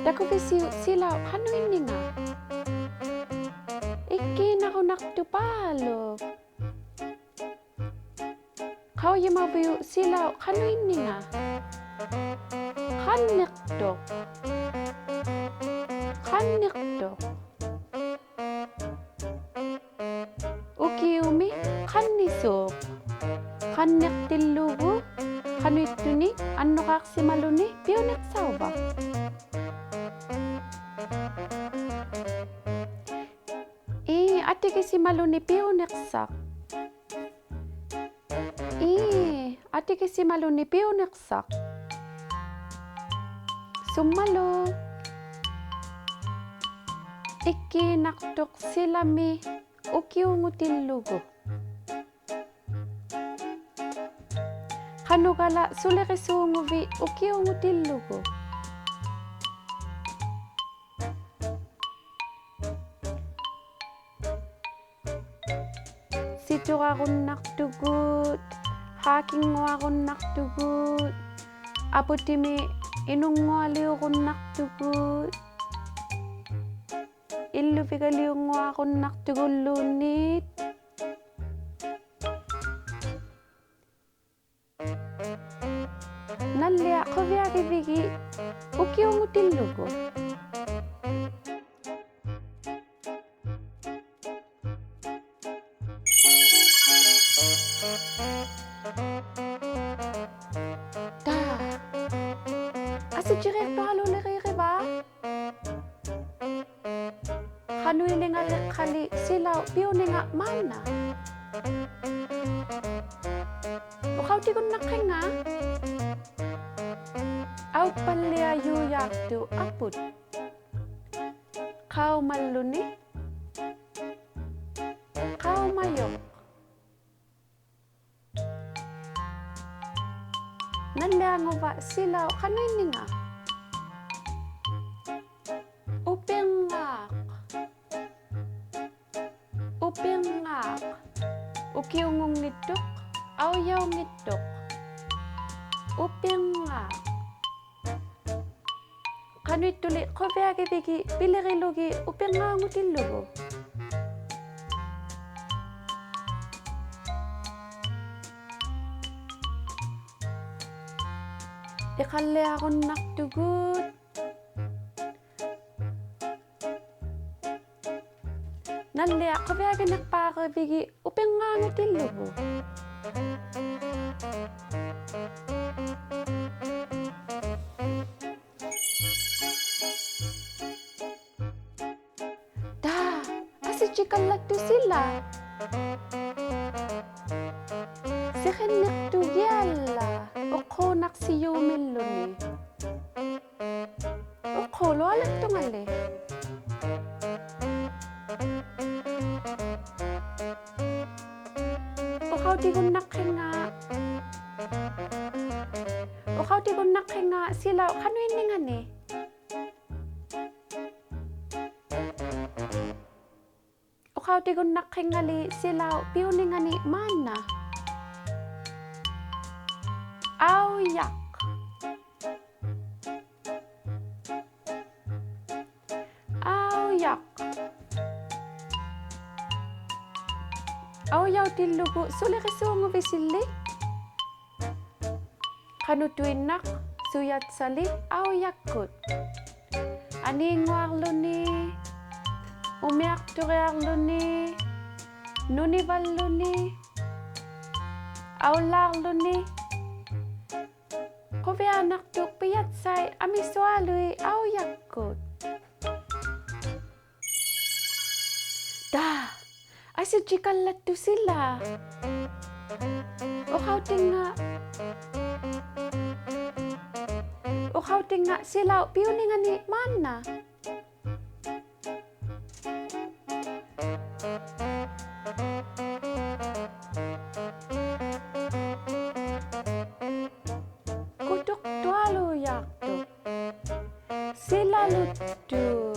Dako silaw, hanuin ni nga. Iki nakunak tu palo. Kau yung mabuyo silaw, hanuin ni nga. Hanik dok. Hanik dok. Uki umi, hanisok. Hanik tilugo. Hanuit tu ni, ano kaksi maluni, piyunik sauba. Ate kasi maluni piyunik sak. Ate kasi maluni piyunik sak. Sumalo. Iki naktok silami ukiungutin lugo. Kanugala sulekisunguvi ukiungutin lugo. Situ akong naktugut, haking mo akong naktugut, aputimi inunguali akong naktugut, illupigali mo akong naktugulunit. Nalia ko biyagi bigi, ukiungutin lugo. Asi jirek palo liriri ba? Hanuili nga kali silaw piyuni nga mana. Ukaw di ko nakinga. Aw palya yuyak tu aput. Kau maluni. Kau mayok. Nanliango ba silaw kanuin nga? Upingak. Upingak. Ukiungong nitok, awyaw nitok. Upingak. Kanuit tuli ko biagi bigi pilirilugi upingango tilugo. Ikali akong naktugut. Nali ako biagi nagpakabigi upingango tilugo. Asi chikalat tu sila. Sikinik tu gyala. Oko naksiyo miluni. Oko lo alat tu ngali. Okaw di ko nakinga. Okaw di ko nakinga sila. Kanuin ni nga ni? Ukaw di ko nakingali silaw piyuni nga ni mana. Awyak. Awyak. Awyaw tilugo suli kisungo bisili. Kanutuinak suyat sali awyakut. Aningwar luni. Umiak turear luni, nunival luni, aular luni. Kovi anak tuk piyat say amiswalui au yakut. Dah, asyik jikalat tu sila. kau tinggal silau piuningan ni mana? Kuduk tualu yaktu. Silalu tu.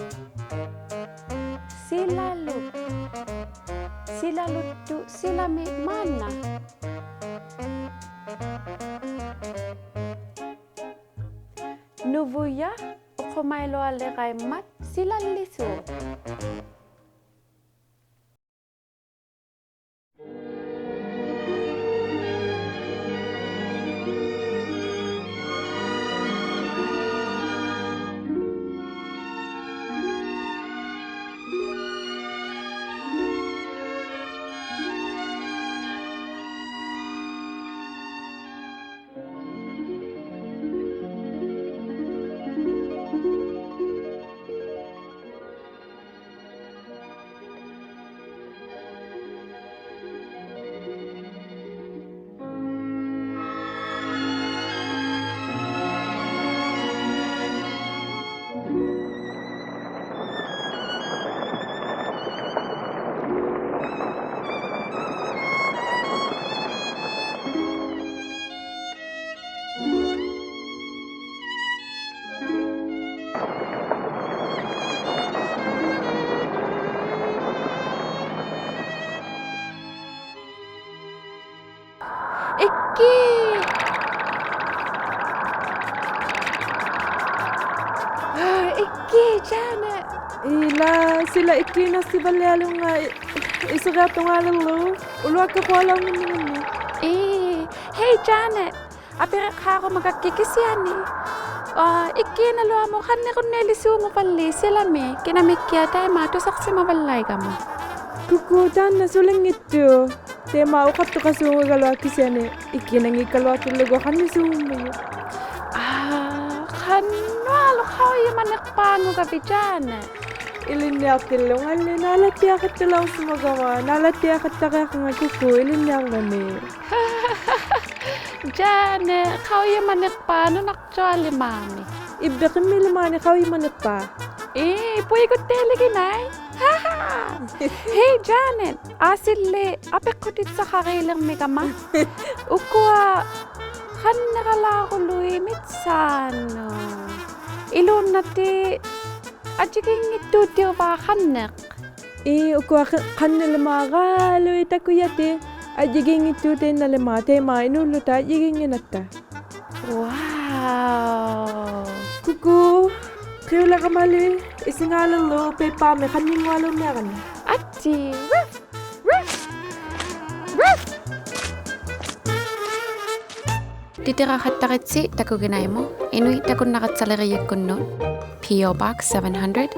Silalu tu silami mana? Nuvuya ukomailo alegay mat silaliso. Iki. Iki, Janet. Ila, sila Iki na si Balyalo nga isugato nga lalo. Uluwag ka po alam ni. Hey Janet. Apira ka ako magkakikisyan eh. Iki na luwa mo kan ko nelisu mo pali sila me. Kinamikya tayo matusak si mabalay ka mo. Kuku, dan na sulang ito. Tema ukat to kasungo galwa kisyane. Iki nang ikalwa tulugo kan ni sumo. Kanwalo kau yung manakpano ka Janet. Ilinya tilong alin nalatiya ka tilong sumagama. Nalatiya ka taka nga kuku ilinya ngani. Janet, kau yung manakpano nakchali mami. Ibda kami limani kau yung manakpa. Puwi ko teleginay. Hey Janet, asile apek ko dit sa karilang megama. Ukwa kan nakala ko lui mitsano. Ilon nati ajiging itu dio ba kanek. Ukwa kan nalamaga lui takuyate. Ajiging itu te nalamate ma inuluta ajiging inata. Wow. Kuku, kayo lang kamali. Isingalan lo, pepa me kaning walo meron. Ati, ruff, ruff, ruff. Titira kataritsi taku ginay mo. Inui takun nakatsalariyak kunno. P.O. Box 700.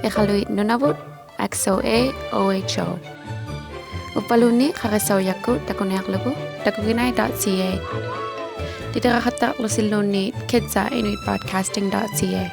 Ikaluit nunavut. XOA OHO. Upaluni kakasawyakku takunayaklugu takuginay.ca. Titira kataklo siluni kidsa inuitbroadcasting.ca.